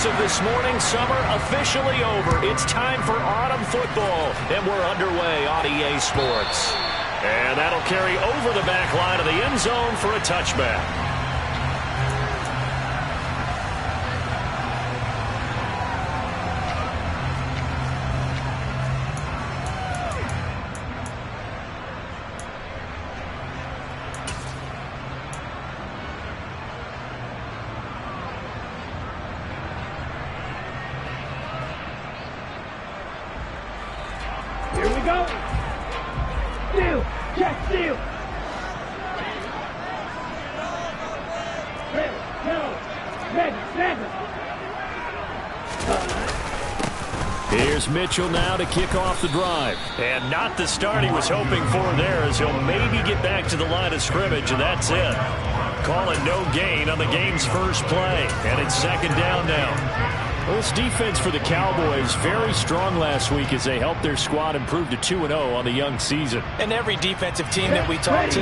As of this morning, summer officially over. It's time for autumn football, and we're underway on EA Sports. And that'll carry over the back line of the end zone for a touchback. Here we go. Steal. Check. Steal. Here's Mitchell now to kick off the drive. And not the start he was hoping for there, as he'll maybe get back to the line of scrimmage, and that's it. Call it no gain on the game's first play. And it's second down now. Well, this defense for the Cowboys very strong last week as they helped their squad improve to 2-0 on the young season. And every defensive team that we talk to,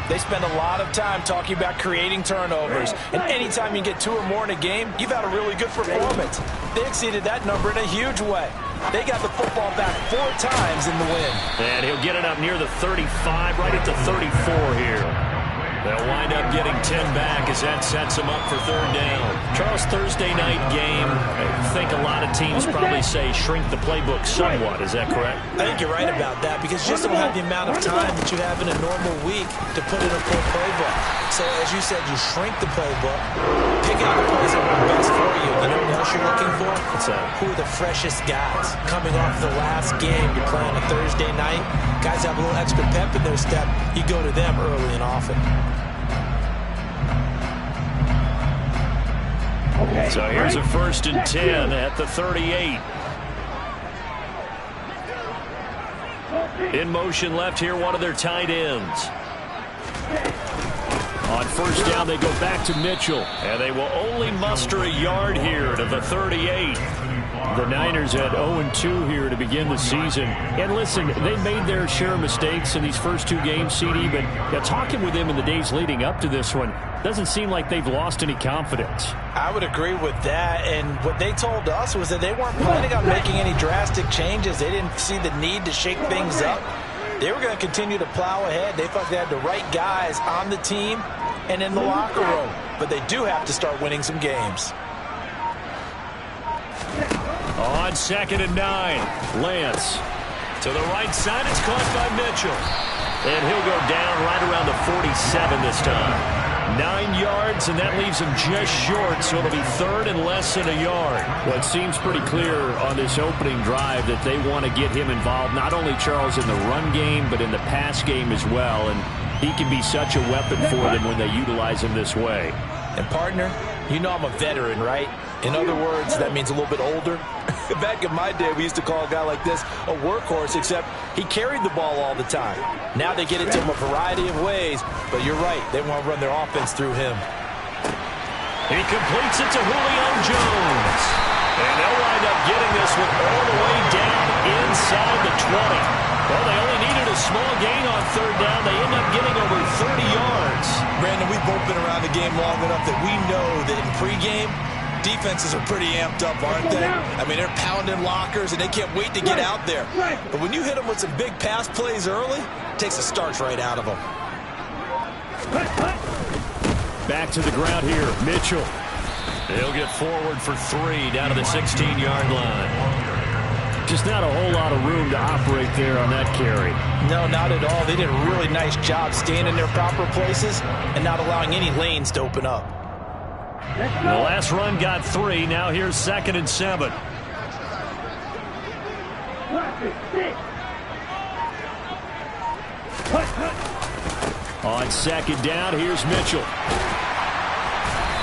they spend a lot of time talking about creating turnovers. And anytime you get 2 or more in a game, you've had a really good performance. They exceeded that number in a huge way. They got the football back 4 times in the win. And he'll get it up near the 35, right at the 34 here. They'll wind up getting 10 back as that sets them up for third down. Charles, Thursday night game, I think a lot of teams probably say shrink the playbook somewhat. Is that correct? I think you're right about that because you just don't have the amount of time that you have in a normal week to put in a full playbook. So as you said, you shrink the playbook, pick out the plays that are best for you. You know what else you're looking for? What's that? Who are the freshest guys coming off the last game? You're playing a Thursday night. Guys have a little extra pep in their step. You go to them early and often. So here's a 1st and 10 at the 38. In motion left here, one of their tight ends. On 1st down, they go back to Mitchell, and they will only muster a yard here to the 38. The Niners at 0-2 here to begin the season. And listen, they made their share of mistakes in these first 2 games, CD, but talking with them in the days leading up to this one, doesn't seem like they've lost any confidence. I would agree with that, and what they told us was that they weren't planning on making any drastic changes. They didn't see the need to shake things up. They were going to continue to plow ahead. They felt they had the right guys on the team and in the locker room, but they do have to start winning some games. On 2nd and 9, Lance. To the right side, it's caught by Mitchell. And he'll go down right around the 47 this time. 9 yards, and that leaves him just short, so it'll be 3rd and less than a yard. Well, it seems pretty clear on this opening drive that they want to get him involved, not only, Charles, in the run game, but in the pass game as well. And he can be such a weapon for them when they utilize him this way. And, partner, you know I'm a veteran, right? In other words, that means a little bit older. Back in my day, we used to call a guy like this a workhorse, except he carried the ball all the time. Now they get it to him a variety of ways, but you're right. They want to run their offense through him. He completes it to Julio Jones. And they'll wind up getting this one all the way down inside the 20. Well, they only needed a small gain on 3rd down. They end up getting over 30 yards. Brandon, we've both been around the game long enough that we know that in pregame, defenses are pretty amped up, aren't they? I mean, they're pounding lockers, and they can't wait to get out there. But when you hit them with some big pass plays early, it takes the starch right out of them. Back to the ground here, Mitchell. He'll get forward for 3 down to the 16-yard line. Just not a whole lot of room to operate there on that carry. No, not at all. They did a really nice job staying in their proper places and not allowing any lanes to open up. The last run got 3. Now here's 2nd and 7. On 2nd down, here's Mitchell.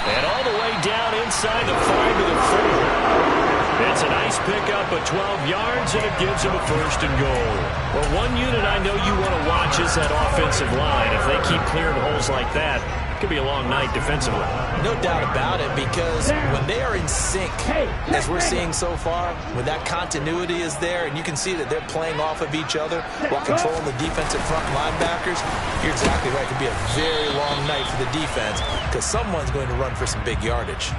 And all the way down inside the 5 to the 4. It's a nice pickup of 12 yards, and it gives him a 1st and goal. Well, one unit I know you want to watch is that offensive line. If they keep clearing holes like that, it could be a long night defensively. No doubt about it, because when they are in sync, as we're seeing so far, when that continuity is there, and you can see that they're playing off of each other while controlling the defensive front linebackers, you're exactly right. It could be a very long night for the defense because someone's going to run for some big yardage.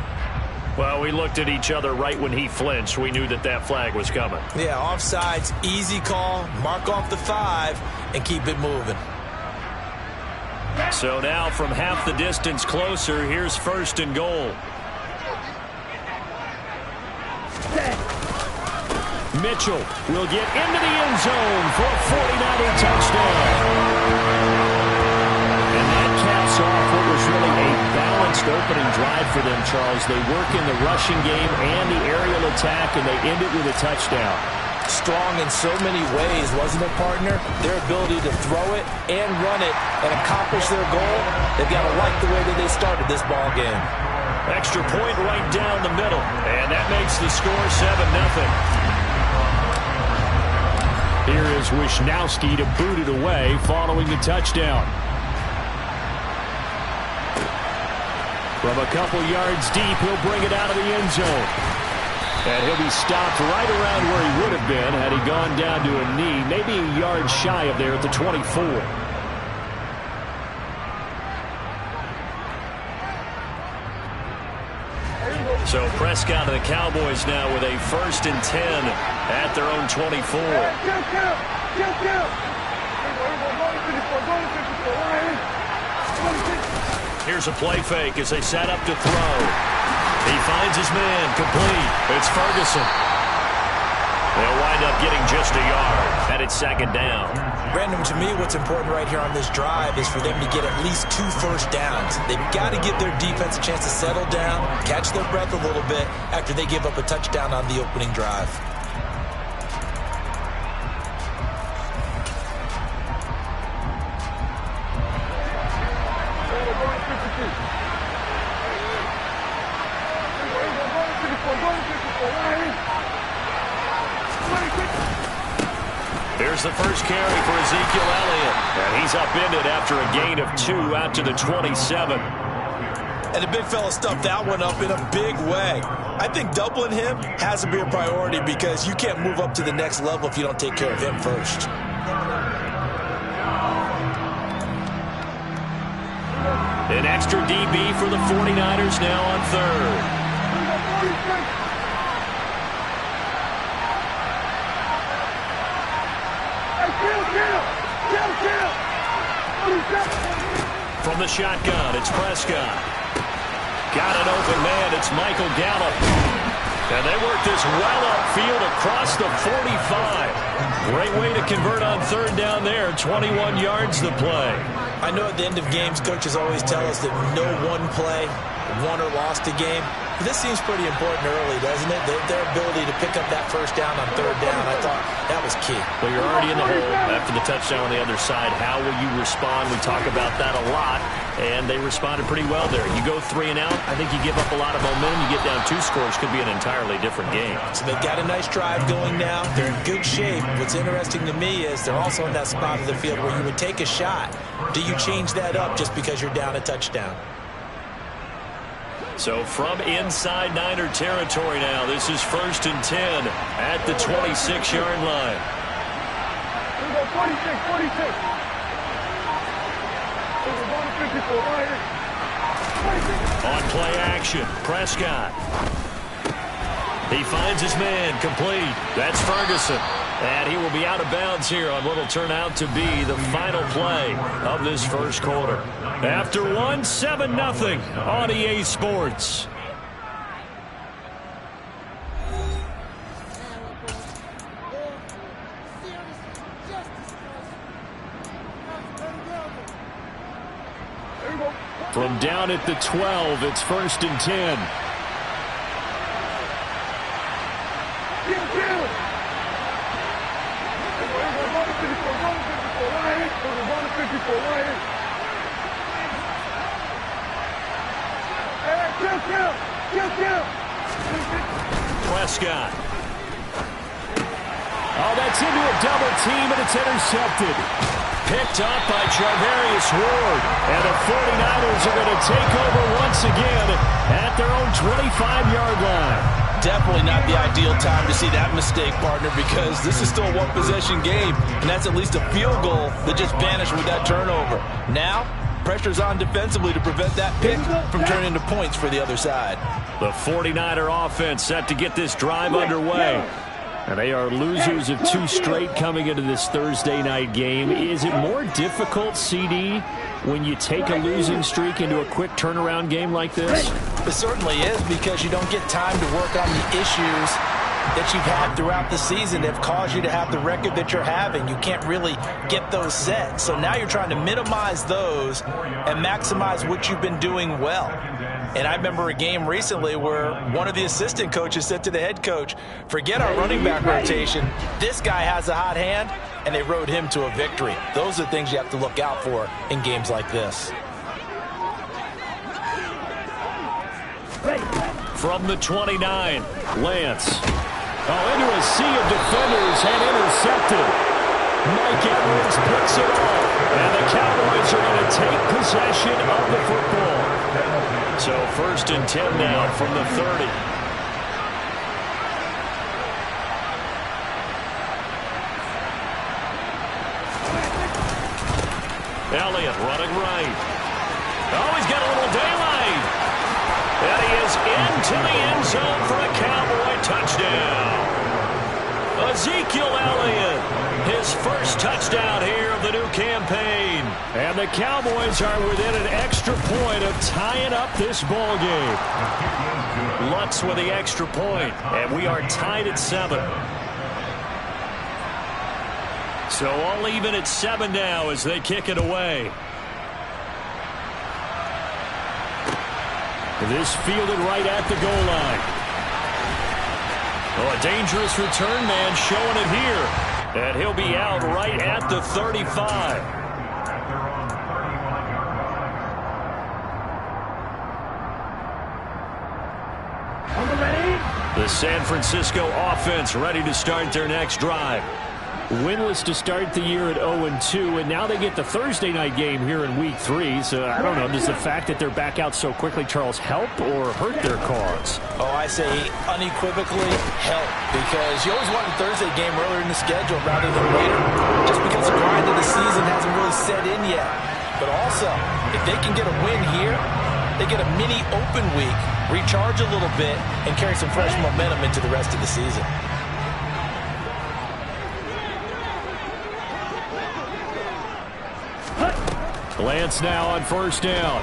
Well, we looked at each other right when he flinched. We knew that that flag was coming. Yeah, offsides, easy call, mark off the 5, and keep it moving. So now from half the distance closer, here's 1st and goal. Mitchell will get into the end zone for a 49er touchdown. And that caps off what was really a balanced opening drive for them, Charles. They work in the rushing game and the aerial attack, and they end it with a touchdown. Strong in so many ways, wasn't it, partner? Their ability to throw it and run it and accomplish their goal, they've got to like the way that they started this ball game. Extra point right down the middle, and that makes the score 7-0. Here is Wisnowski to boot it away following the touchdown. From a couple yards deep, he'll bring it out of the end zone. And he'll be stopped right around where he would have been had he gone down to a knee, maybe a yard shy of there at the 24. So Prescott and the Cowboys now with a 1st and 10 at their own 24. Here's a play fake as they set up to throw. He finds his man, complete. It's Ferguson. They'll wind up getting just a yard, and it's 2nd down. Brandon, to me, what's important right here on this drive is for them to get at least 2 first downs. They've got to give their defense a chance to settle down, catch their breath a little bit after they give up a touchdown on the opening drive. Here's the first carry for Ezekiel Elliott. And he's upended after a gain of 2 out to the 27. And the big fella stuffed that one up in a big way. I think doubling him has to be a priority because you can't move up to the next level if you don't take care of him first. An extra DB for the 49ers now on 3rd. From the shotgun, it's Prescott. Got an open man, it's Michael Gallup. And they work this well upfield across the 45. Great way to convert on 3rd down there. 21 yards the play. I know at the end of games, coaches always tell us that no one play won or lost a game. But this seems pretty important early, doesn't it? Their ability to pick up that 1st down on 3rd down, I thought that was key. Well, you're already in the hole after the touchdown on the other side. How will you respond? We talk about that a lot, and they responded pretty well there. You go 3 and out, I think you give up a lot of momentum. You get down 2 scores, could be an entirely different game. So they've got a nice drive going now. They're in good shape. What's interesting to me is they're also in that spot of the field where you would take a shot. Do you change that up just because you're down a touchdown? So from inside Niner territory now, this is 1st and 10 at the 26-yard line. Here we go, 46. On play action, Prescott. He finds his man, complete. That's Ferguson. And he will be out of bounds here on what will turn out to be the final play of this 1st quarter. After 1, 7-0 on EA Sports. From down at the 12, it's 1st and 10. Prescott. Oh, that's into a double team, and it's intercepted. Picked up by Charvarius Ward. And the 49ers are going to take over once again at their own 25-yard line. Definitely not the ideal time to see that mistake, partner, because this is still a one-possession game, and that's at least a field goal that just vanished with that turnover. Now, pressure's on defensively to prevent that pick from turning into points for the other side. The 49er offense set to get this drive underway. And they are losers of 2 straight coming into this Thursday night game. Is it more difficult, CD, when you take a losing streak into a quick turnaround game like this? It certainly is, because you don't get time to work on the issues that you've had throughout the season that have caused you to have the record that you're having. You can't really get those set. So now you're trying to minimize those and maximize what you've been doing well. And I remember a game recently where one of the assistant coaches said to the head coach, forget our running back rotation. This guy has a hot hand, and they rode him to a victory. Those are things you have to look out for in games like this. From the 29, Lance. Into a sea of defenders and intercepted. Mike Edwards picks it off. And the Cowboys are going to take possession of the football. So 1st and 10 now from the 30. Elliott running right. Oh, he's got a little daylight. And he is into the end zone for a Cowboy touchdown. Ezekiel Elliott, his first touchdown here of the new campaign. And the Cowboys are within an extra point of tying up this ball game. Lutz with the extra point, and we are tied at 7. So all even at 7 now as they kick it away. This fielded right at the goal line. Oh, a dangerous return man showing it here. And he'll be out right at the 35. The San Francisco offense ready to start their next drive. Winless to start the year at 0-2, and now they get the Thursday night game here in Week 3. So, I don't know, does the fact that they're back out so quickly, Charles, help or hurt their cause? Oh, I say unequivocally help, because you always want a Thursday game earlier in the schedule rather than later, just because the grind of the season hasn't really set in yet. But also, if they can get a win here, they get a mini open week, recharge a little bit, and carry some fresh momentum into the rest of the season. Lance now on 1st down.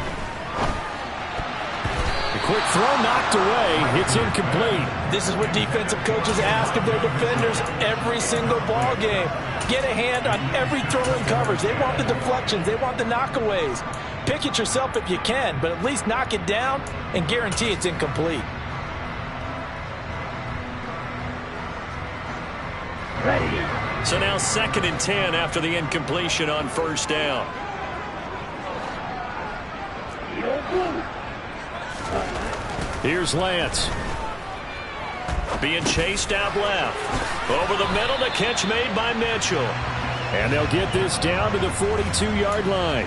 The quick throw knocked away. It's incomplete. This is what defensive coaches ask of their defenders every single ball game. Get a hand on every throw in coverage. They want the deflections. They want the knockaways. Pick it yourself if you can, but at least knock it down and guarantee it's incomplete. So now 2nd and 10 after the incompletion on 1st down. Here's Lance. Being chased out left. Over the middle, the catch made by Mitchell. And they'll get this down to the 42-yard line.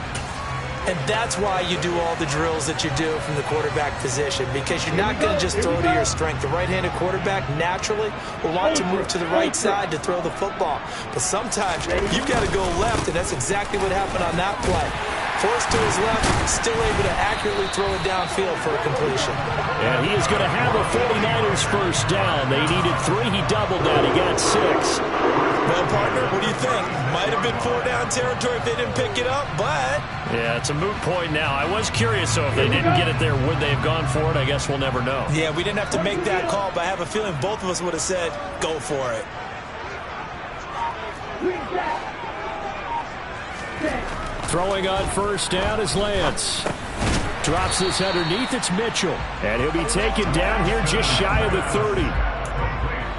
And that's why you do all the drills that you do from the quarterback position, because you're not going to just throw to your strength. The right-handed quarterback naturally will want to move to the right side to throw the football. But sometimes you've got to go left, and that's exactly what happened on that play. Forced to his left, still able to accurately throw it downfield for a completion. And he is going to have a 49ers first down. They needed 3. He doubled that. He got 6. Well, partner, what do you think? Might have been 4-down territory if they didn't pick it up, but... Yeah, it's a moot point now. I was curious, so if they didn't get it there, would they have gone for it? I guess we'll never know. Yeah, we didn't have to make that call, but I have a feeling both of us would have said, go for it. Throwing on 1st down is Lance. Drops this underneath. It's Mitchell. And he'll be taken down here just shy of the 30.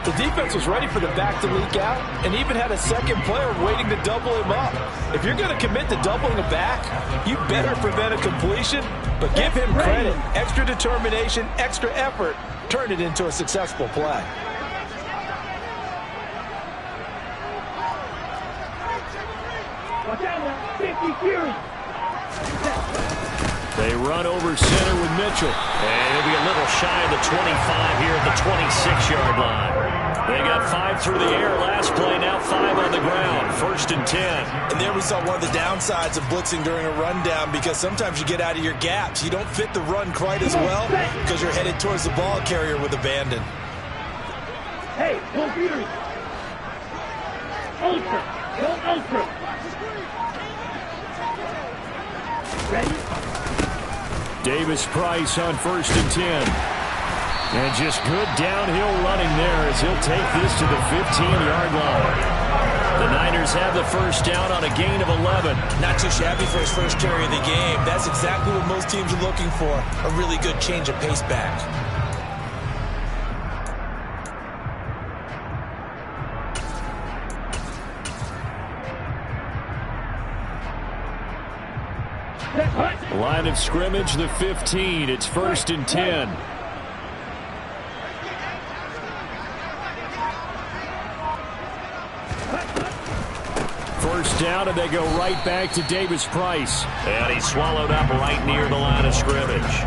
The defense was ready for the back to leak out and even had a second player waiting to double him up. If you're going to commit to doubling a back, you better prevent a completion, but give him credit. Extra determination, extra effort, turn it into a successful play. They run over center with Mitchell. And he'll be a little shy of the 25 here at the 26-yard line. They got 5 through the air last play, now 5 on the ground. 1st and 10. And there we saw one of the downsides of blitzing during a rundown, because sometimes you get out of your gaps. You don't fit the run quite as well because you're headed towards the ball carrier with abandon. Hey, go beaters. Ultra. Go ultra. Ready? Davis Price on 1st and 10. And just good downhill running there as he'll take this to the 15-yard line. The Niners have the first down on a gain of 11. Not too shabby for his first carry of the game. That's exactly what most teams are looking for, a really good change of pace back. Line of scrimmage, the 15. It's 1st and 10. First down, and they go right back to Davis Price. And he's swallowed up right near the line of scrimmage.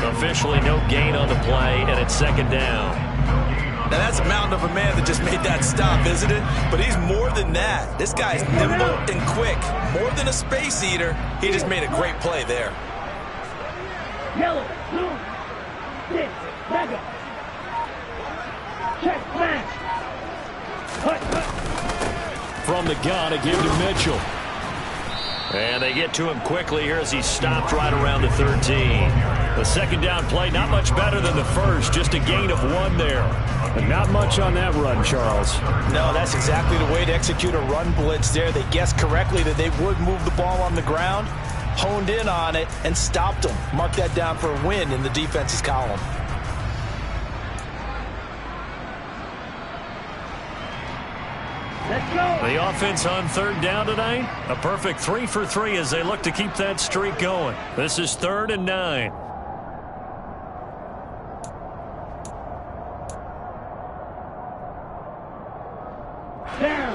Officially no gain on the play, and it's 2nd down. Now that's a mountain of a man that just made that stop, isn't it? But he's more than that. This guy's nimble and quick. More than a space eater, he just made a great play there. Yellow, blue, stick, mega. Check, smash. Cut. From the gun, a give to Mitchell. And they get to him quickly here as he's stopped right around the 13. The 2nd down play, not much better than the first, just a gain of 1 there. But not much on that run, Charles. No, that's exactly the way to execute a run blitz there. They guessed correctly that they would move the ball on the ground, honed in on it, and stopped them. Mark that down for a win in the defense's column. Let's go. The offense on 3rd down tonight, a perfect 3 for 3 as they look to keep that streak going. This is 3rd and 9. Down.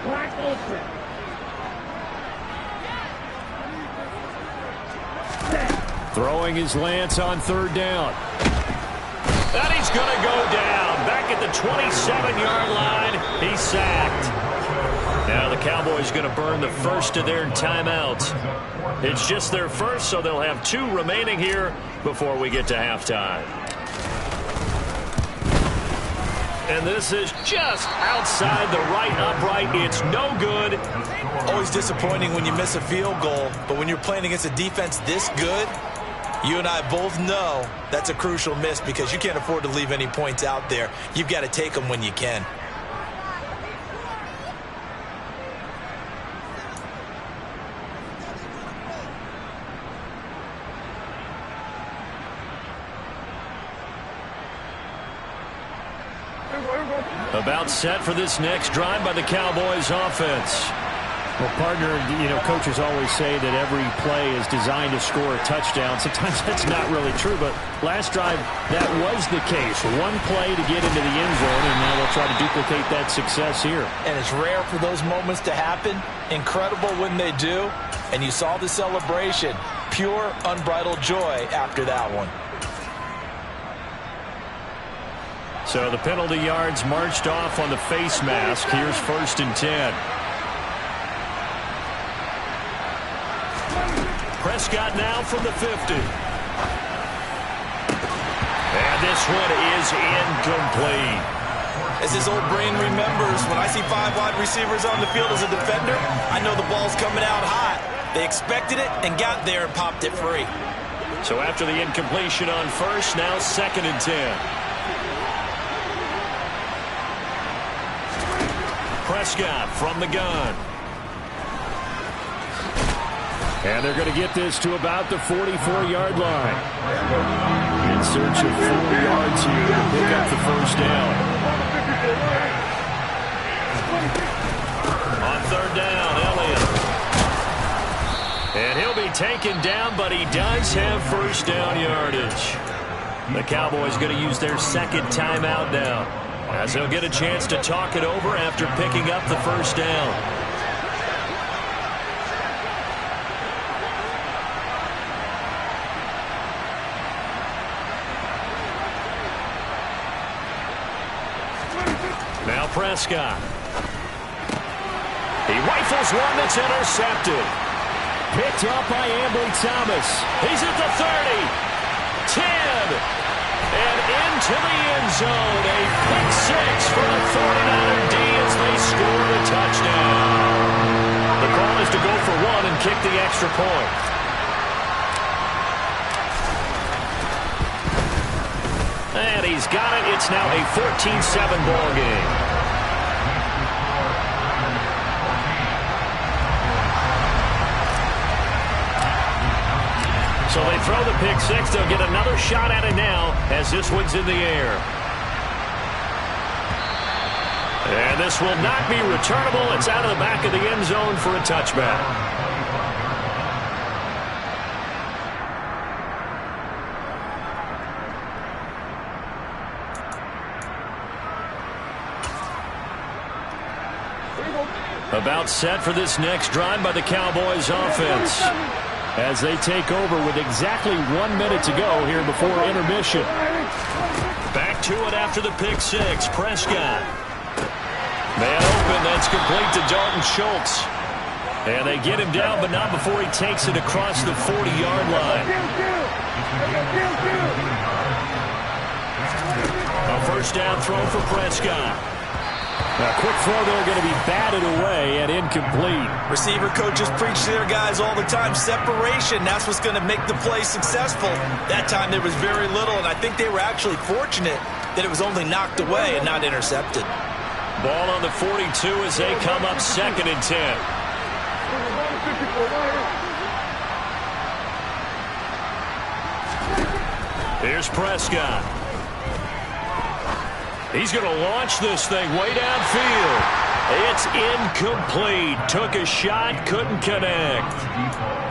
Black ultra. Throwing his Lance on 3rd down. And he's going to go down. Back at the 27-yard line, he's sacked. Now the Cowboys going to burn the first of their timeouts. It's just their first, so they'll have 2 remaining here before we get to halftime. And this is just outside the right upright. It's no good. Always disappointing when you miss a field goal, but when you're playing against a defense this good, you and I both know that's a crucial miss because you can't afford to leave any points out there. You've got to take them when you can. About set for this next drive by the Cowboys offense. Well, partner, coaches always say that every play is designed to score a touchdown. Sometimes that's not really true, but last drive, that was the case. One play to get into the end zone, and now they'll try to duplicate that success here. And it's rare for those moments to happen. Incredible when they do. And you saw the celebration. Pure, unbridled joy after that one. So the penalty yards marched off on the face mask. Here's 1st and 10. Prescott now from the 50. And this one is incomplete. As his old brain remembers, when I see 5 wide receivers on the field as a defender, I know the ball's coming out hot. They expected it and got there and popped it free. So after the incompletion on 1st, now 2nd and 10. Prescott from the gun. And they're going to get this to about the 44-yard line. In search of 4 yards here to pick up the first down. On 3rd down, Elliott. And he'll be taken down, but he does have first down yardage. The Cowboys going to use their 2nd timeout now. as he'll get a chance to talk it over after picking up the first down. Now Prescott. He rifles one that's intercepted. Picked up by Ambry Thomas. He's at the 30, 10, and into the end zone. A pick six for the 49er D as they score the touchdown. The call is to go for one and kick the extra point. And he's got it. It's now a 14-7 ball game. So they throw the pick six. They'll get another shot at it now as this one's in the air. And this will not be returnable. It's out of the back of the end zone for a touchback. About set for this next drive by the Cowboys offense, as they take over with exactly 1 minute to go here before intermission. Back to it after the pick six. Prescott. Man open. That's complete to Dalton Schultz. And they get him down, but not before he takes it across the 40-yard line. A first down throw for Prescott. A quick throw there going to be batted away and incomplete. Receiver coaches preach to their guys all the time. Separation, that's what's going to make the play successful. That time there was very little, and I think they were actually fortunate that it was only knocked away and not intercepted. Ball on the 42 as they come up 2nd and 10. Here's Prescott. He's going to launch this thing way downfield. It's incomplete. Took a shot, couldn't connect.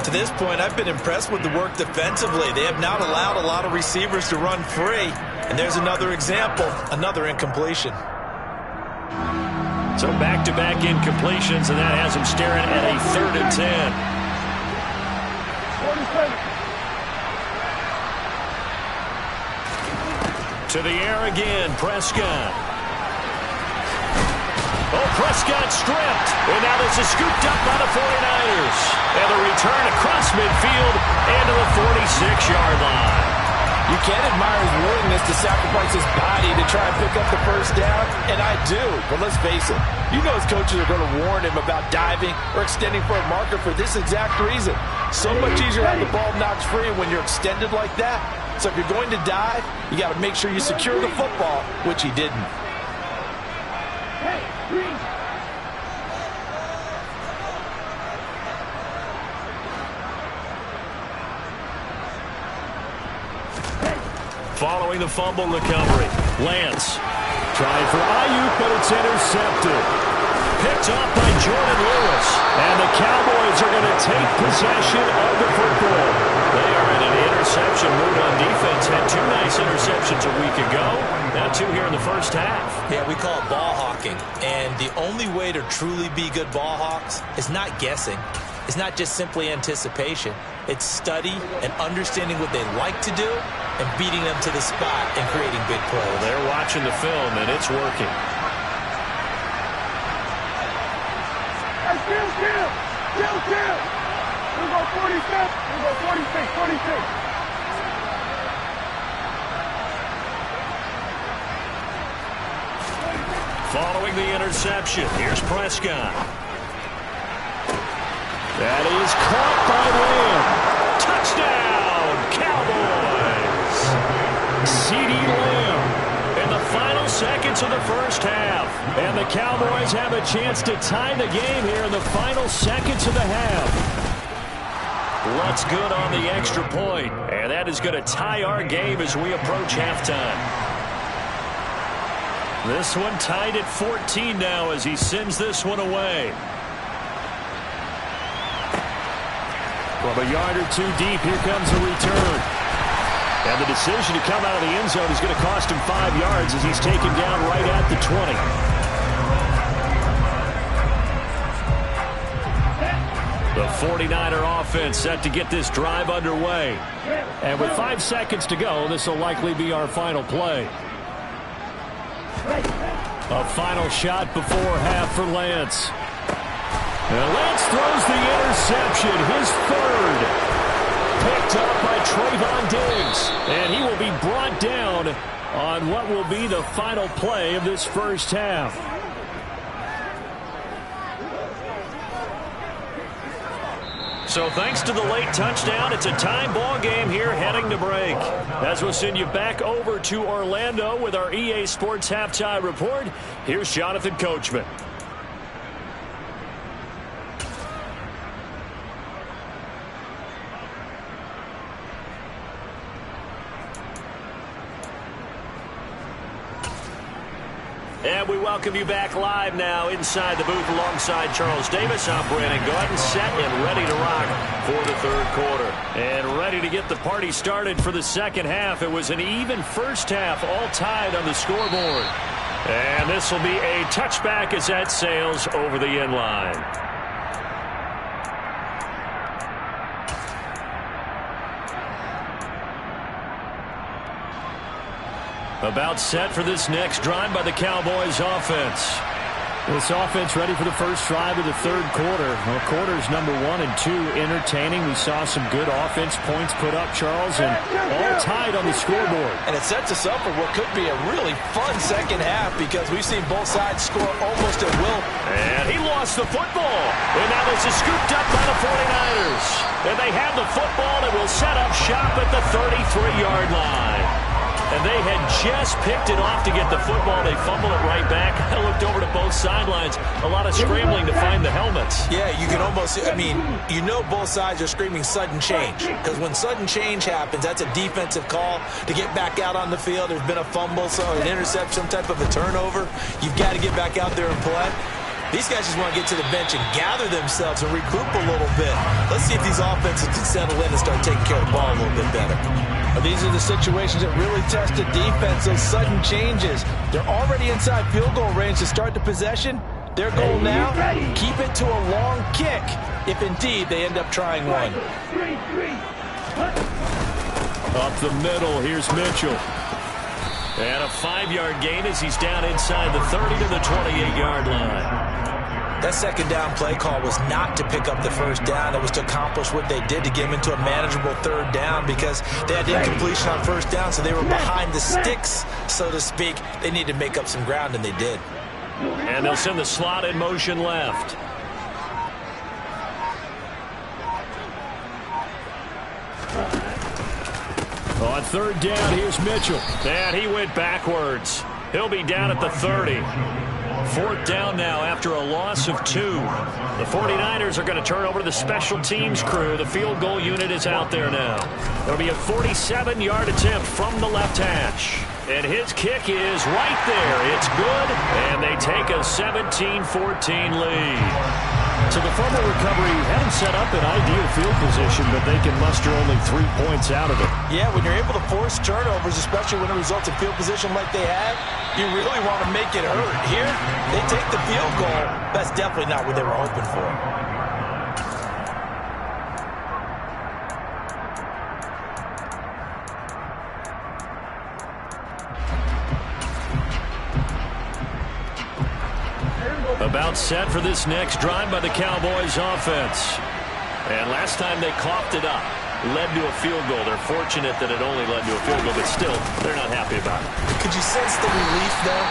To this point, I've been impressed with the work defensively. They have not allowed a lot of receivers to run free. And there's another example, another incompletion. So back-to-back incompletions, and that has him staring at a 3rd and 10. To the air again, Prescott. Oh, Prescott stripped. And now this is scooped up by the 49ers. And the return across midfield and to the 46-yard line. You can't admire his willingness to sacrifice his body to try and pick up the first down, and I do. But let's face it, you know his coaches are going to warn him about diving or extending for a marker for this exact reason. So much easier to have the ball knocked free when you're extended like that. So if you're going to dive, you got to make sure you secure the football, which he didn't. Following the fumble recovery, Lance trying for Ayuk, but it's intercepted. Picked off by Jordan Lewis, and the Cowboys are going to take possession of the football. They are in an interception mood on defense. Had 2 nice interceptions a week ago. Now 2 here in the first half. Yeah, we call it ball hawking. And the only way to truly be good ball hawks is not guessing. It's not just simply anticipation. It's study and understanding what they like to do and beating them to the spot and creating big plays. Well, they're watching the film, and it's working. Kill. We'll go 46. We'll go 46. Following the interception, here's Prescott. That is caught by Lamb. Touchdown, Cowboys. CeeDee Lamb in the final seconds of the first half. And the Cowboys have a chance to tie the game here in the final seconds of the half. Looks good on the extra point. And that is going to tie our game as we approach halftime. This one tied at 14 now as he sends this one away. From a yard or 2 deep, here comes a return. And the decision to come out of the end zone is going to cost him 5 yards as he's taken down right at the 20. The 49er offense set to get this drive underway. And with 5 seconds to go, this will likely be our final play. A final shot before half for Lance. And Lance throws the interception, his third. Picked up by Trayvon Diggs. And he will be brought down on what will be the final play of this first half. So thanks to the late touchdown, it's a tie ball game here heading to break. As we'll send you back over to Orlando with our EA Sports Halftime Report, here's Jonathan Coachman. And we welcome you back live now inside the booth alongside Charles Davis. I'm Brandon Gaudin, set and ready to rock for the third quarter. And ready to get the party started for the second half. It was an even first half, all tied on the scoreboard. And this will be a touchback as that sails over the end line. About set for this next drive by the Cowboys offense. This offense ready for the first drive of the third quarter. Well, quarters number 1 and 2 entertaining. We saw some good offense points put up, Charles, and all tied on the scoreboard. And it sets us up for what could be a really fun second half because we've seen both sides score almost at will. And he lost the football. And now this is scooped up by the 49ers. And they have the football and will set up shop at the 33-yard line. And they had just picked it off to get the football. They fumbled it right back. I looked over to both sidelines. A lot of scrambling to find the helmets. Yeah, you can almost, you know both sides are screaming sudden change. Because when sudden change happens, that's a defensive call to get back out on the field. There's been a fumble, so an interception, some type of a turnover. You've got to get back out there and play. These guys just want to get to the bench and gather themselves and regroup a little bit. Let's see if these offenses can settle in and start taking care of the ball a little bit better. These are the situations that really test the defense, those sudden changes. They're already inside field goal range to start the possession. Their goal now, keep it to a long kick, if indeed they end up trying one. Up the middle, here's Mitchell. And a 5-yard gain as he's down inside the 30 to the 28-yard line. That second down play call was not to pick up the first down. It was to accomplish what they did to get them into a manageable third down because they had incompletion on first down, so they were behind the sticks, so to speak. They needed to make up some ground, and they did. And they'll send the slot in motion left. On third down, here's Mitchell. And he went backwards. He'll be down at the 30. Fourth down now after a loss of 2. The 49ers are going to turn over to the special teams crew. The field goal unit is out there now. There'll be a 47-yard attempt from the left hash. And his kick is right there. It's good, and they take a 17-14 lead. So the fumble recovery had them set up in ideal field position, but they can muster only 3 points out of it. Yeah, when you're able to force turnovers, especially when it results in field position like they have, you really want to make it hurt. Here, they take the field goal. That's definitely not what they were hoping for. About set for this next drive by the Cowboys offense. And last time they coughed it up, led to a field goal. They're fortunate that it only led to a field goal, but still, they're not happy about it. Could you sense the relief, though,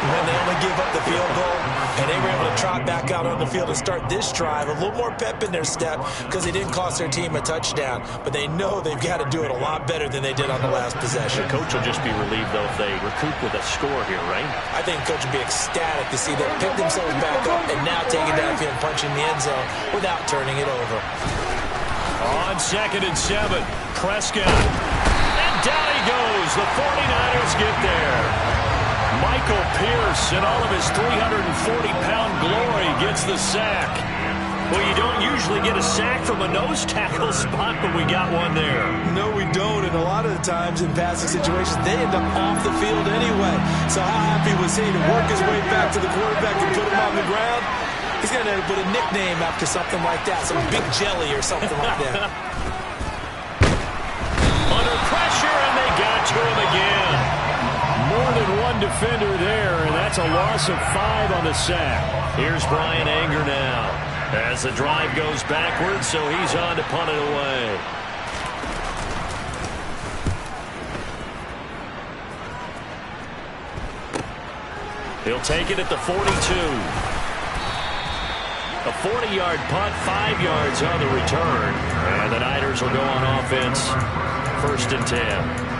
when they only gave up the field goal and they were able to trot back out on the field and start this drive? A little more pep in their step because they didn't cost their team a touchdown, but they know they've got to do it a lot better than they did on the last possession. The coach will just be relieved, though, if they recoup with a score here, right? I think the coach will be ecstatic to see them pick themselves back up and now take it downfield and punch in the end zone without turning it over. On 2nd and 7, Prescott. And down he goes. The 49ers get there. Michael Pierce, in all of his 340-pound glory, gets the sack. Well, you don't usually get a sack from a nose tackle spot, but we got one there. No, we don't, and a lot of the times in passing situations, they end up off the field anyway. So how happy was he to work his way back to the quarterback and put him on the ground? He's going to put a nickname after something like that, some Big Jelly or something like that. Under pressure, and they got to him again. More than one defender there, and that's a loss of 5 on the sack. Here's Bryan Anger now. As the drive goes backwards, so he's on to punt it away. He'll take it at the 42. A 40-yard punt, 5 yards on the return. And the Niners will go on offense. 1st and 10.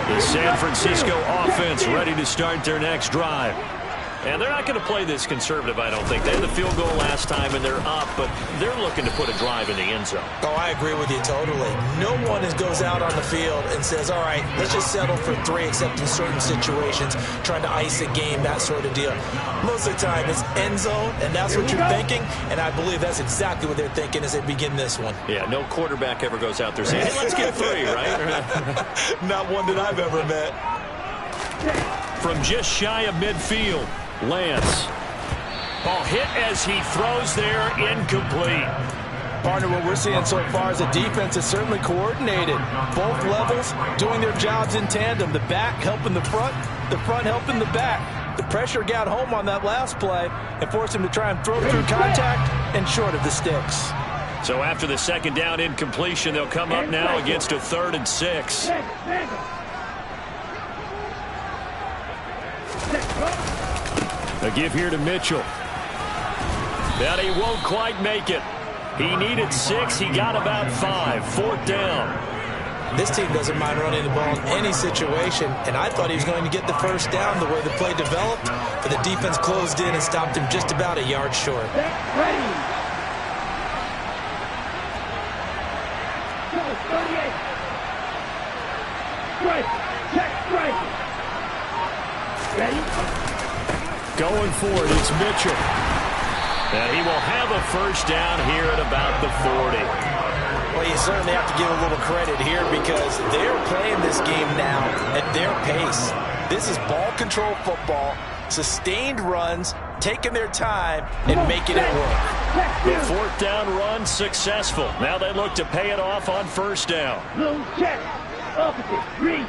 The San Francisco offense ready to start their next drive. And they're not going to play this conservative, I don't think. They had the field goal last time, and they're up, but they're looking to put a drive in the end zone. Oh, I agree with you totally. No one goes out on the field and says, all right, let's just settle for 3, except in certain situations, trying to ice a game, that sort of deal. Most of the time, it's end zone, and that's what you're thinking, and I believe that's exactly what they're thinking as they begin this one. Yeah, no quarterback ever goes out there saying, hey, let's get 3, right? Not one that I've ever met. From just shy of midfield, Lance. Ball hit as he throws there, incomplete. Partner, what we're seeing so far is the defense is certainly coordinated. Both levels doing their jobs in tandem. The back helping the front helping the back. The pressure got home on that last play and forced him to try and throw through contact and short of the sticks. So after the 2nd down incompletion, they'll come up now against a 3rd and 6. A give here to Mitchell. But he won't quite make it. He needed 6. He got about 5. 4th down. This team doesn't mind running the ball in any situation, and I thought he was going to get the 1st down the way the play developed, but the defense closed in and stopped him just about a yard short. Going for it, it's Mitchell. And he will have a 1st down here at about the 40. Well, you certainly have to give a little credit here because they're playing this game now at their pace. This is ball control football, sustained runs, taking their time, and making it work. The 4th down run successful. Now they look to pay it off on 1st down. Blue check. Opposite. Green.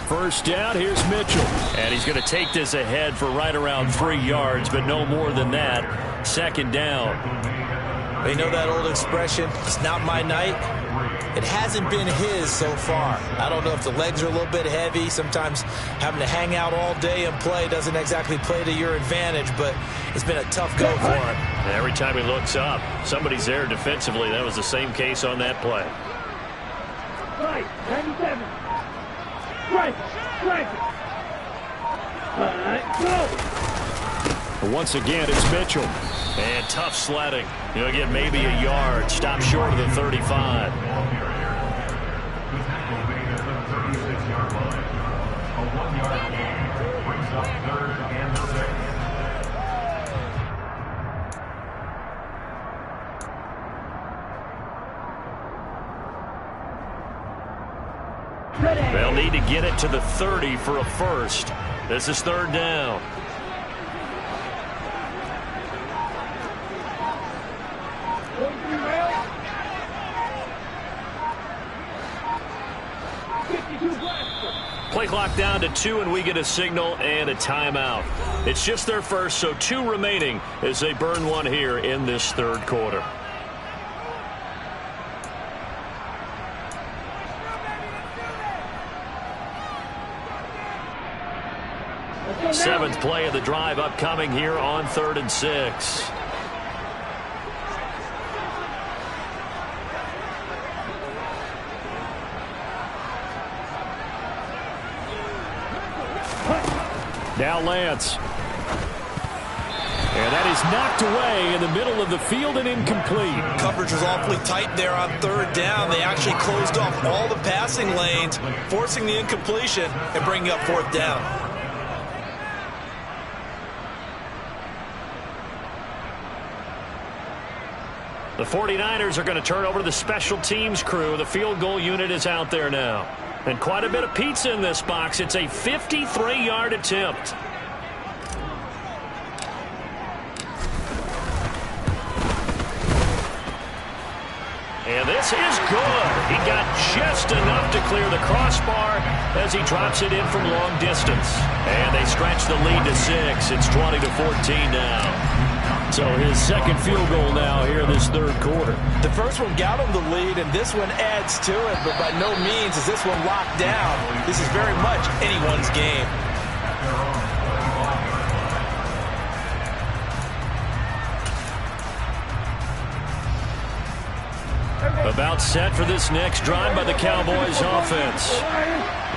1st down, here's Mitchell. And he's going to take this ahead for right around 3 yards, but no more than that. 2nd down. They know that old expression, it's not my night. It hasn't been his so far. I don't know if the legs are a little bit heavy. Sometimes having to hang out all day and play doesn't exactly play to your advantage, but it's been a tough go for him. Every time he looks up, somebody's there defensively. That was the same case on that play. Right. 97. Strike. All right, go. Once again, it's Mitchell. And tough sledding. He'll get maybe a yard. Stop short of the 35. They'll need to get it to the 30 for a 1st. This is 3rd down. Play clock down to 2, and we get a signal and a timeout. It's just their 1st, so 2 remaining as they burn one here in this 3rd quarter. Seventh play of the drive upcoming here on 3rd and 6. Now Lance. And that is knocked away in the middle of the field and incomplete. Coverage was awfully tight there on third down. They actually closed off all the passing lanes, forcing the incompletion and bringing up fourth down. The 49ers are going to turn over to the special teams crew. The field goal unit is out there now. And quite a bit of pizza in this box. It's a 53-yard attempt. And this is good. He got just enough to clear the crossbar as he drops it in from long distance. And they stretch the lead to 6. It's 20-14 now. So his second field goal now here in this third quarter. The first one got him the lead, and this one adds to it, but by no means is this one locked down. This is very much anyone's game. About set for this next drive by the Cowboys offense.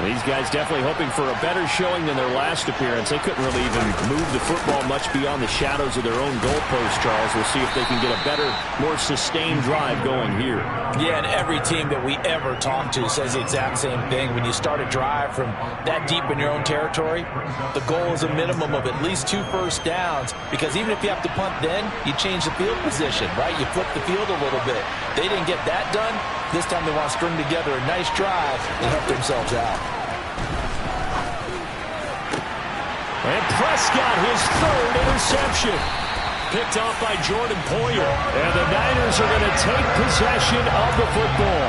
These guys definitely hoping for a better showing than their last appearance. They couldn't really even move the football much beyond the shadows of their own goalpost, Charles. We'll see if they can get a better, more sustained drive going here. Yeah, and every team that we ever talk to says the exact same thing. When you start a drive from that deep in your own territory, the goal is a minimum of at least 2 first downs, because even if you have to punt then, you change the field position, right? You flip the field a little bit. They didn't get that done. This time they want to string together a nice drive and help themselves out. And Prescott, his third interception. Picked off by Jordan Poyer. And the Niners are going to take possession of the football.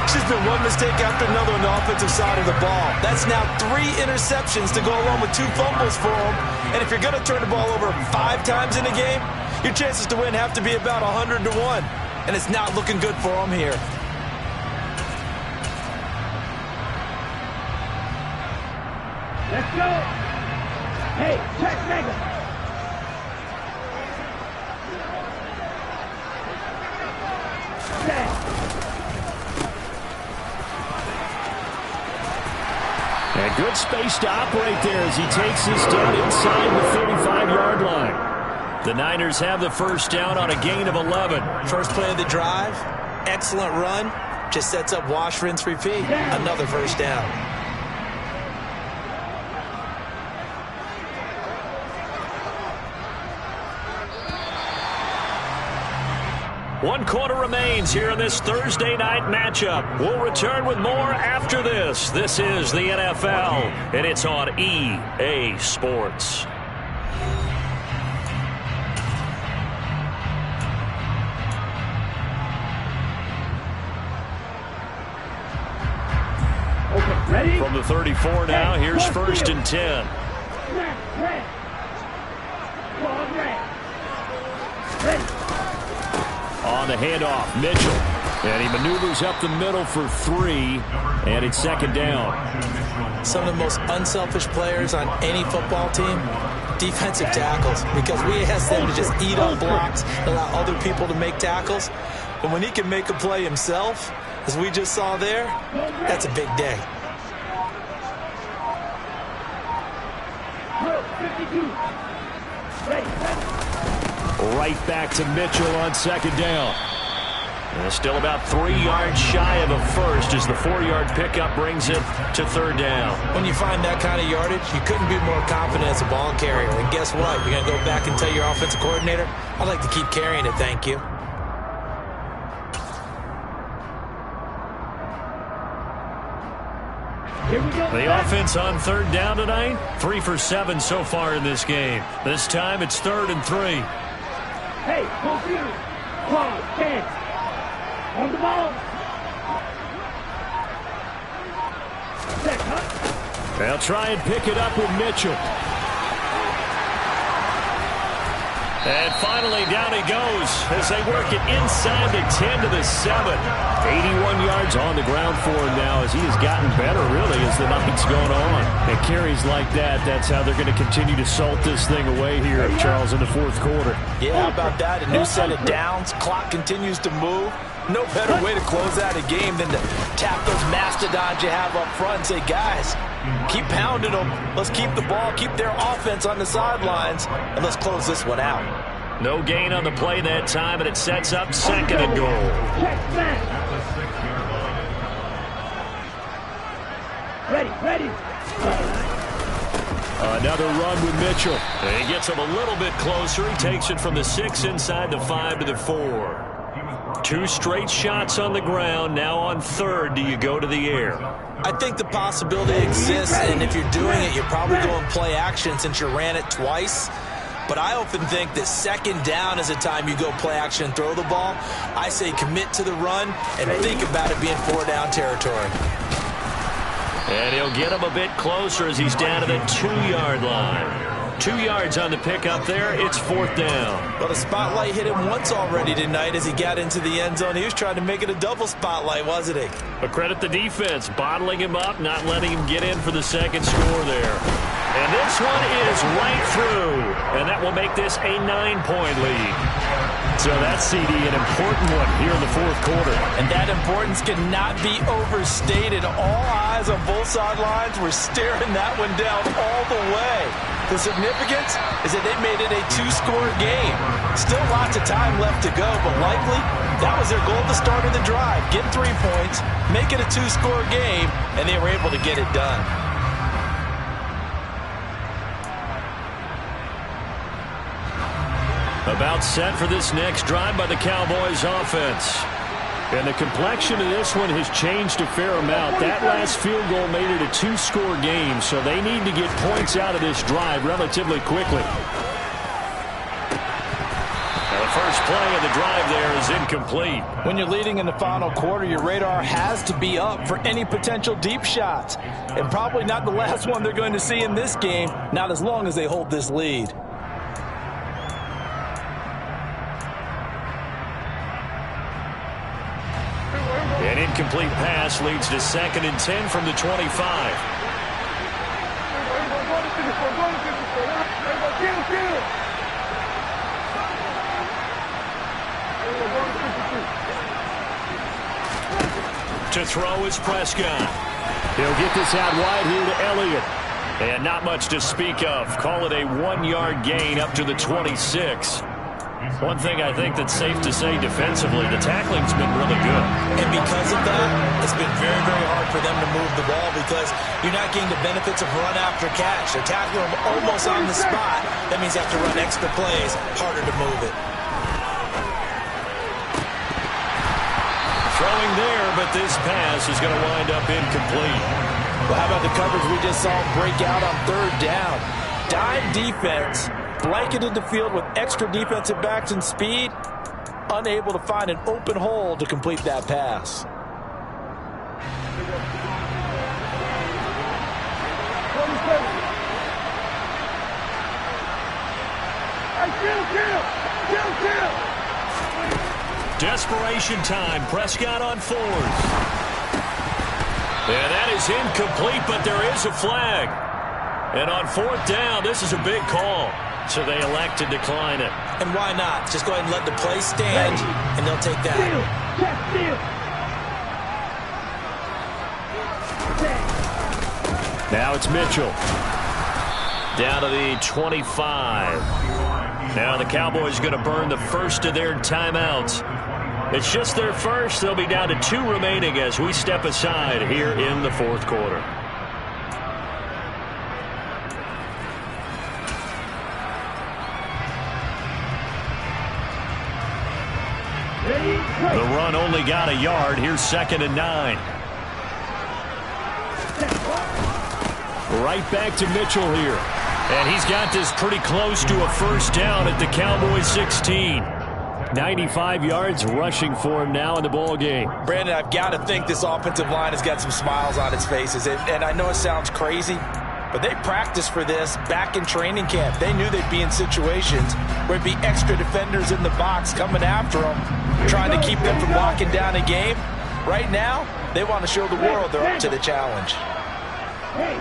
It's just been one mistake after another on the offensive side of the ball. That's now 3 interceptions to go along with 2 fumbles for them. And if you're going to turn the ball over 5 times in a game, your chances to win have to be about 100-1. And it's not looking good for them here. Let's go. Hey, check Mega. And good space to operate there as he takes this down inside the 35-yard line. The Niners have the first down on a gain of 11. First play of the drive, excellent run, just sets up wash, rinse, repeat. Another first down. One quarter remains here in this Thursday night matchup. We'll return with more after this. This is the NFL, and it's on EA Sports. Ready? From the 34 now, here's first and 10. On the handoff, Mitchell. And he maneuvers up the middle for 3, and it's second down. Some of the most unselfish players on any football team, defensive tackles, because we ask them to just eat up blocks, allow other people to make tackles. But when he can make a play himself, as we just saw there, that's a big day. Right back to Mitchell on second down. And still about 3 yards shy of a first as the 4-yard pickup brings it to third down. When you find that kind of yardage, you couldn't be more confident as a ball carrier. And guess what? You're going to go back and tell your offensive coordinator, I'd like to keep carrying it, thank you. The offense on third down tonight, 3 for 7 so far in this game. This time it's 3rd and 3. Hey, computer. Clock, 10. On the ball. Set, huh? They'll try and pick it up with Mitchell. And finally, down he goes as they work it inside the 10 to the 7. 81 yards on the ground for him now as he has gotten better, really, as the night's going on. And carries like that, that's how they're going to continue to salt this thing away here, Charles, in the 4th quarter. Yeah, how about that? A new set of downs. Clock continues to move. No better way to close out a game than to tap those mastodons you have up front and say, guys, Keep pounding them. Let's keep the ball, keep their offense on the sidelines, and let's close this one out. No gain on the play that time, and it sets up 2nd and goal. Ready. Another run with Mitchell. And he gets him a little bit closer. He takes it from the 6 inside the 5 to the 4. 2 straight shots on the ground. Now on 3rd, do you go to the air? I think the possibility exists, and if you're doing it, you're probably going play action since you ran it twice. But I often think that 2nd down is a time you go play action and throw the ball. I say commit to the run and think about it being 4-down territory. And he'll get him a bit closer as he's down to the 2-yard line. 2 yards on the pickup there. It's 4th down. Well, the spotlight hit him once already tonight as he got into the end zone. He was trying to make it a double spotlight, wasn't he? But credit the defense, bottling him up, not letting him get in for the 2nd score there. And this one is right through. And that will make this a 9-point lead. So that's, CD, an important one here in the 4th quarter. And that importance cannot be overstated. All eyes on both sidelines were staring that one down all the way. The significance is that they made it a 2-score game. Still lots of time left to go, but likely that was their goal at the start of the drive. Get 3 points, make it a 2-score game, and they were able to get it done. About set for this next drive by the Cowboys offense. And the complexion of this one has changed a fair amount. That last field goal made it a 2-score game, so they need to get points out of this drive relatively quickly. Now the first play of the drive there is incomplete. When you're leading in the final quarter, your radar has to be up for any potential deep shots. And probably not the last one they're going to see in this game, not as long as they hold this lead. An incomplete pass leads to 2nd and 10 from the 25. To throw is Prescott. He'll get this out wide here to Elliott. And not much to speak of. Call it a 1-yard gain up to the 26. One thing I think that's safe to say defensively, the tackling's been really good. And because of that, it's been very, very hard for them to move the ball because you're not getting the benefits of run after catch. They're tackling them almost on the spot. That means they have to run extra plays, harder to move it. Throwing there, but this pass is going to wind up incomplete. Well, how about the coverage we just saw break out on 3rd down? Dime defense. Blanketed the field with extra defensive backs and speed, unable to find an open hole to complete that pass. Desperation time. Prescott on 4th. And that is incomplete, but there is a flag. And on 4th down, this is a big call. So they elect to decline it. And why not? Just go ahead and let the play stand, and they'll take that. Now it's Mitchell. Down to the 25. Now the Cowboys going to burn the first of their timeouts. It's just their first. They'll be down to 2 remaining as we step aside here in the 4th quarter. The run only got a yard. Here's 2nd and 9. Right back to Mitchell here. And he's got this pretty close to a 1st down at the Cowboys 16. 95 yards rushing for him now in the ball game. Brandon, I've got to think this offensive line has got some smiles on its faces. And I know it sounds crazy, but they practiced for this back in training camp. They knew they'd be in situations where it'd be extra defenders in the box coming after them, trying to keep them from locking down a game. Right now, they want to show the world they're up to the challenge. Hey,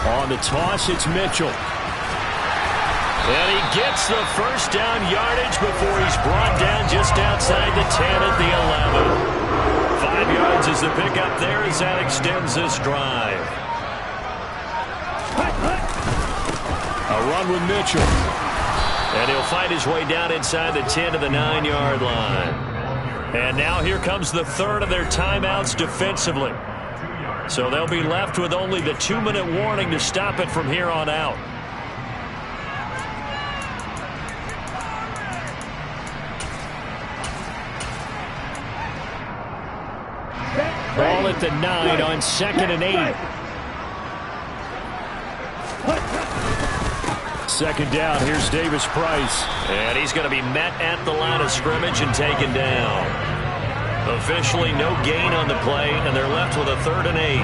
On the toss, it's Mitchell. And he gets the first down yardage before he's brought down just outside the 10 at the 11. 5 yards is the pickup there as that extends this drive. A run with Mitchell. And he'll find his way down inside the 10 to the 9-yard line. And now here comes the third of their timeouts defensively. So they'll be left with only the 2-minute warning to stop it from here on out. Ball at the 9 on 2nd and 8. Second down, here's Davis Price. And he's going to be met at the line of scrimmage and taken down. Officially no gain on the play, and they're left with a 3rd and 8.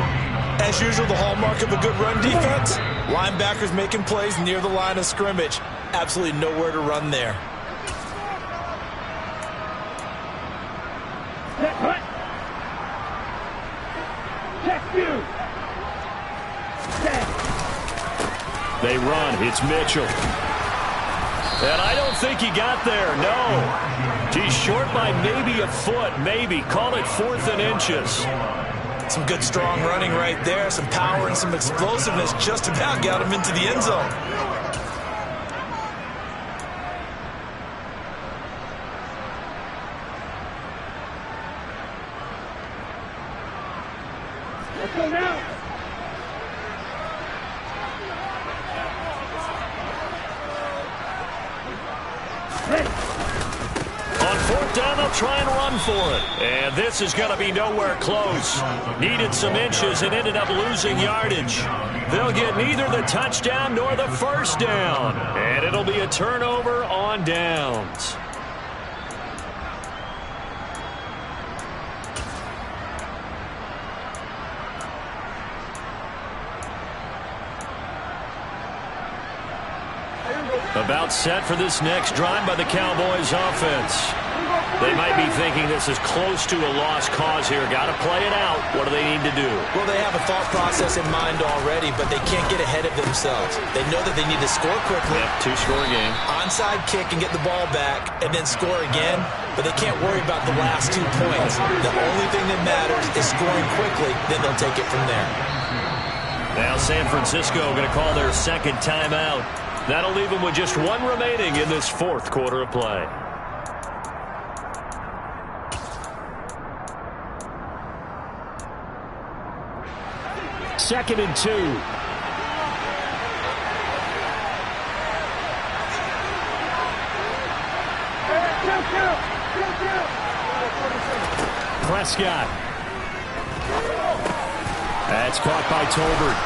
As usual, the hallmark of a good run defense, linebackers making plays near the line of scrimmage. Absolutely nowhere to run there. They run. It's Mitchell. And I don't think he got there. No. He's short by maybe a foot. Maybe. Call it 4th and inches. Some good strong running right there. Some power and some explosiveness just about got him into the end zone. Let's go now. On 4th down, they'll try and run for it. And this is going to be nowhere close. Needed some inches and ended up losing yardage. They'll get neither the touchdown nor the first down. And it'll be a turnover on downs. About set for this next drive by the Cowboys offense. They might be thinking this is close to a lost cause here. Got to play it out. What do they need to do? Well, they have a thought process in mind already, but they can't get ahead of themselves. They know that they need to score quickly. Yep, 2-score game. Onside kick and get the ball back and then score again, but they can't worry about the last 2 points. The only thing that matters is scoring quickly, then they'll take it from there. Now San Francisco going to call their second timeout. That'll leave them with just 1 remaining in this 4th quarter of play. Second and 2. Prescott. That's caught by Tolbert.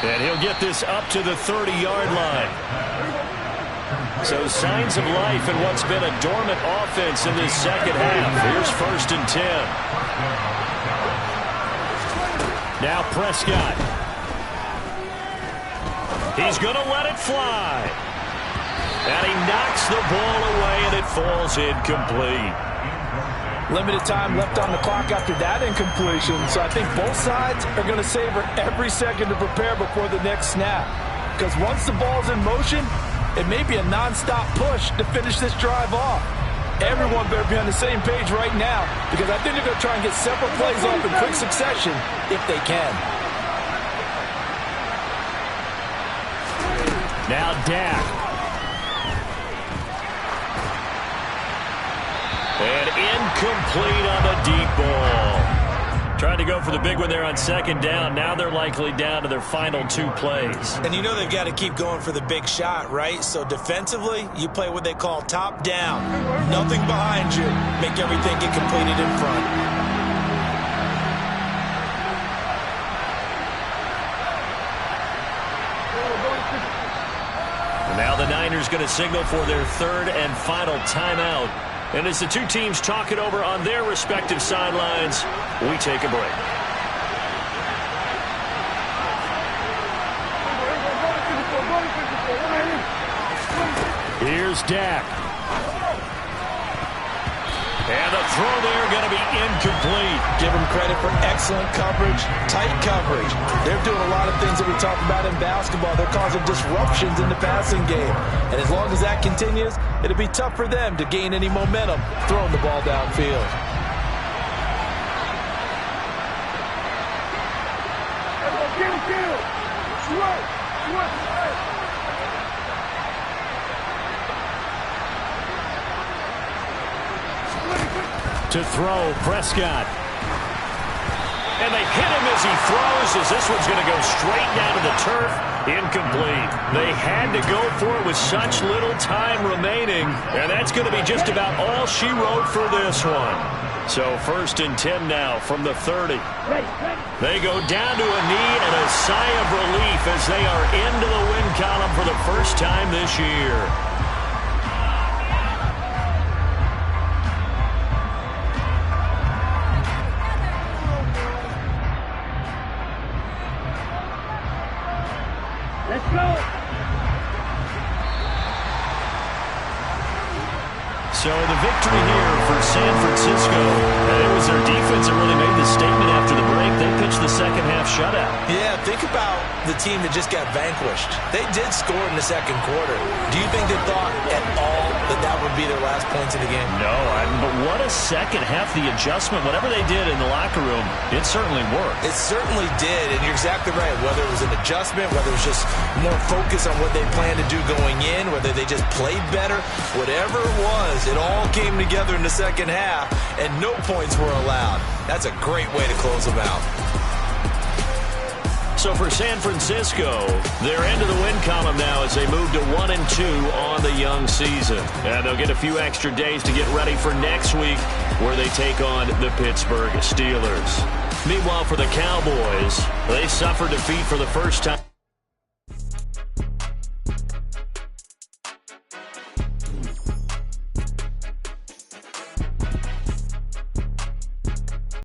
And he'll get this up to the 30-yard line. So signs of life in what's been a dormant offense in this second half. Here's 1st and 10. Now Prescott. He's going to let it fly. And he knocks the ball away, and it falls incomplete. Limited time left on the clock after that incompletion, so I think both sides are going to savor every second to prepare before the next snap. Because once the ball's in motion, it may be a non-stop push to finish this drive off. Everyone better be on the same page right now, because I think they're going to try and get several plays off in quick succession if they can. Now Dak. And incomplete on the deep ball. Tried to go for the big one there on 2nd down. Now they're likely down to their final 2 plays. And you know they've got to keep going for the big shot, right? So defensively, you play what they call top down. Nothing behind you. Make everything get completed in front. And now the Niners going to signal for their 3rd and final timeout. And as the 2 teams talk it over on their respective sidelines, we take a break. Here's Dak. And the throw there going to be incomplete. Give them credit for excellent coverage, tight coverage. They're doing a lot of things that we talked about in basketball. They're causing disruptions in the passing game. And as long as that continues, it'll be tough for them to gain any momentum throwing the ball downfield. To throw, Prescott. And they hit him as he throws, as this one's going to go straight down to the turf. Incomplete. They had to go for it with such little time remaining, and that's going to be just about all she wrote for this one. So 1st and 10 now from the 30. They go down to a knee and a sigh of relief as they are into the win column for the first time this year. Let's go. So the victory here for San Francisco. It was their defense that really made the statement after the break. They pitched the second half shutout. Yeah, think about the team that just got vanquished. They did score in the second quarter. Do you think they thought at all that that would be their last points of the game? No, but what a second half. The adjustment, whatever they did in the locker room, it certainly worked. It certainly did, and you're exactly right. Whether it was an adjustment, whether it was just more focus on what they planned to do going in, whether they just played better, whatever it was, it all came together in the second half, and no points were allowed. That's a great way to close them out. So for San Francisco, they're into the win column now as they move to 1-2 on the young season. And they'll get a few extra days to get ready for next week where they take on the Pittsburgh Steelers. Meanwhile, for the Cowboys, they suffered defeat for the first time.